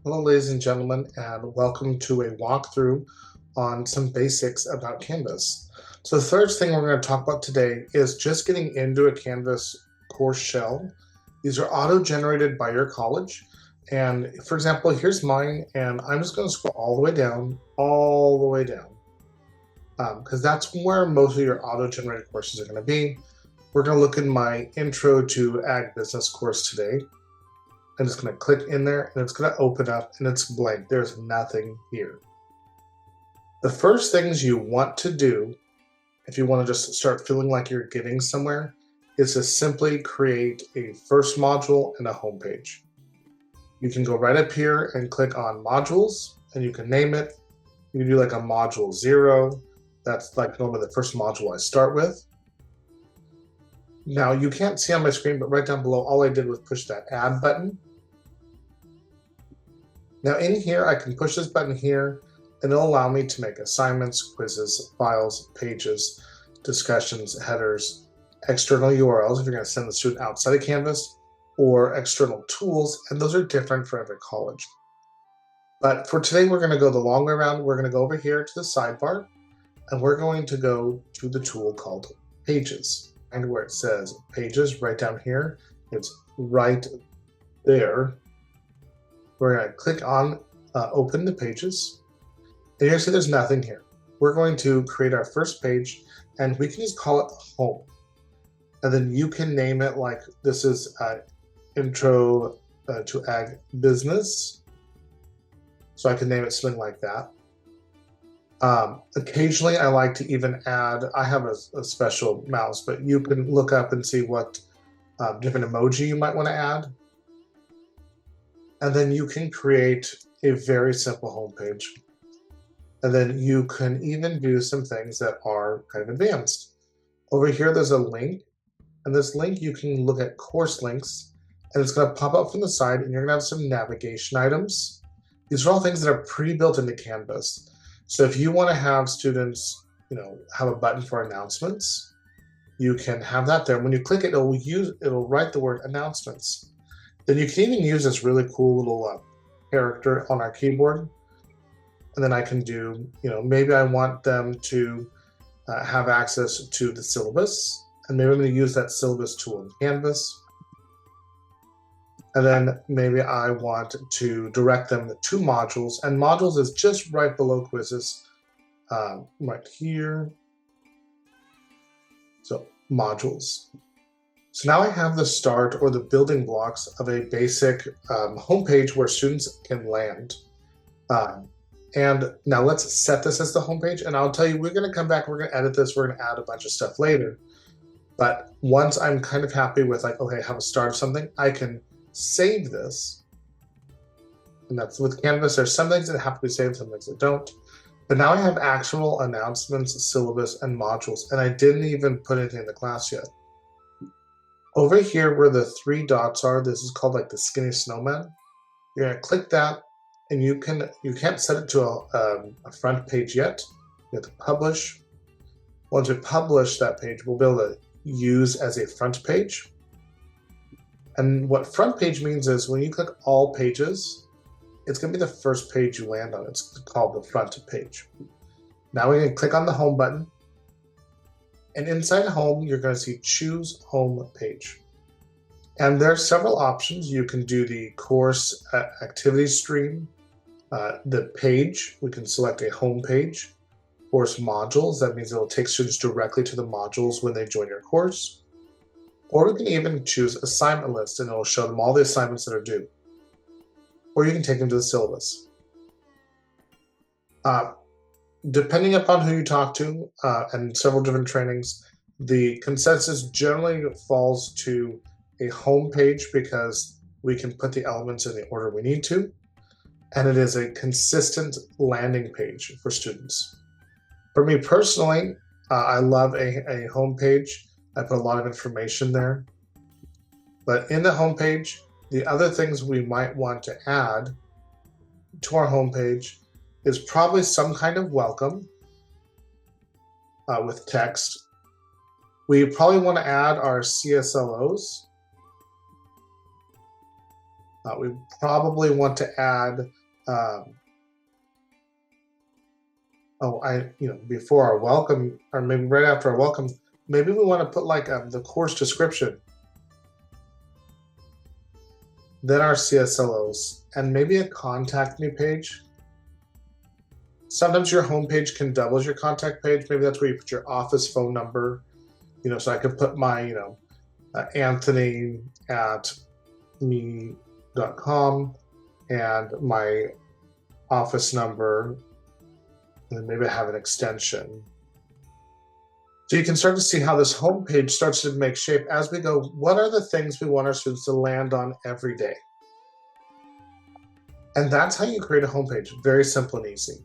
Hello, ladies and gentlemen, and welcome to a walkthrough on some basics about Canvas. So the first thing we're going to talk about today is just getting into a Canvas course shell. These are auto-generated by your college. And for example, here's mine, and I'm just going to scroll all the way down, because that's where most of your auto-generated courses are going to be. We're going to look in my Intro to Ag Business course today. I'm just going to click in there and it's going to open up and it's blank. There's nothing here. The first things you want to do, if you want to just start feeling like you're getting somewhere, is to simply create a first module and a home page. You can go right up here and click on modules and you can name it. You can do like a module 0. That's like normally the first module I start with. Now you can't see on my screen, but right down below, all I did was push that add button. Now in here, I can push this button here and it'll allow me to make assignments, quizzes, files, pages, discussions, headers, external URLs if you're going to send the student outside of Canvas, or external tools, and those are different for every college. But for today, we're going to go the long way around. We're going to go over here to the sidebar and we're going to go to the tool called Pages. And where it says Pages right down here, it's right there. We're going to click on Open the Pages. And you'll see there's nothing here. We're going to create our first page and we can just call it Home. And then you can name it like this is Intro to Ag Business. So I can name it something like that. Occasionally I like to even add, I have a special mouse, but you can look up and see what different emoji you might want to add. And then you can create a very simple homepage. And then you can even do some things that are kind of advanced. Over here, there's a link. And this link, you can look at course links. And it's going to pop up from the side. And you're going to have some navigation items. These are all things that are pre-built into Canvas. So if you want to have students, have a button for announcements, you can have that there. When you click it, it'll write the word announcements. Then you can even use this really cool little character on our keyboard. And then I can do, maybe I want them to have access to the syllabus. And maybe I'm going to use that syllabus tool in Canvas. And then maybe I want to direct them to modules. And modules is just right below quizzes, right here. So modules. So now I have the start or the building blocks of a basic homepage where students can land. And now let's set this as the homepage. And I'll tell you, we're going to come back, we're going to edit this, we're going to add a bunch of stuff later. But once I'm kind of happy with like, okay, I have a start of something, I can save this. And that's with Canvas. There's some things that have to be saved, some things that don't. But now I have actual announcements, syllabus, and modules. And I didn't even put anything in the class yet. Over here where the 3 dots are, this is called like the skinny snowman. You're going to click that, and you can't set it to a front page yet. You have to publish. Once we publish that page, we'll be able to use as a front page. And what front page means is when you click all pages, it's going to be the first page you land on. It's called the front page. Now we're going to click on the home button. And inside home, you're going to see choose home page. And there are several options. You can do the course activity stream, the page. We can select a home page. Course modules, that means it'll take students directly to the modules when they join your course. Or we can even choose assignment list and it'll show them all the assignments that are due. Or you can take them to the syllabus. Depending upon who you talk to and several different trainings, the consensus generally falls to a home page because we can put the elements in the order we need to. And it is a consistent landing page for students. For me personally, I love a home page. I put a lot of information there. But in the home page, the other things we might want to add to our home page is probably some kind of welcome with text. We probably want to add our CSLOs. We probably want to add, before our welcome, or maybe right after our welcome, maybe we want to put like the course description, then our CSLOs, and maybe a contact me page. Sometimes your home page can double as your contact page. Maybe that's where you put your office phone number. So I could put my, Anthony@me.com and my office number, and then maybe I have an extension. So you can start to see how this home page starts to make shape as we go. What are the things we want our students to land on every day? And that's how you create a homepage. Very simple and easy.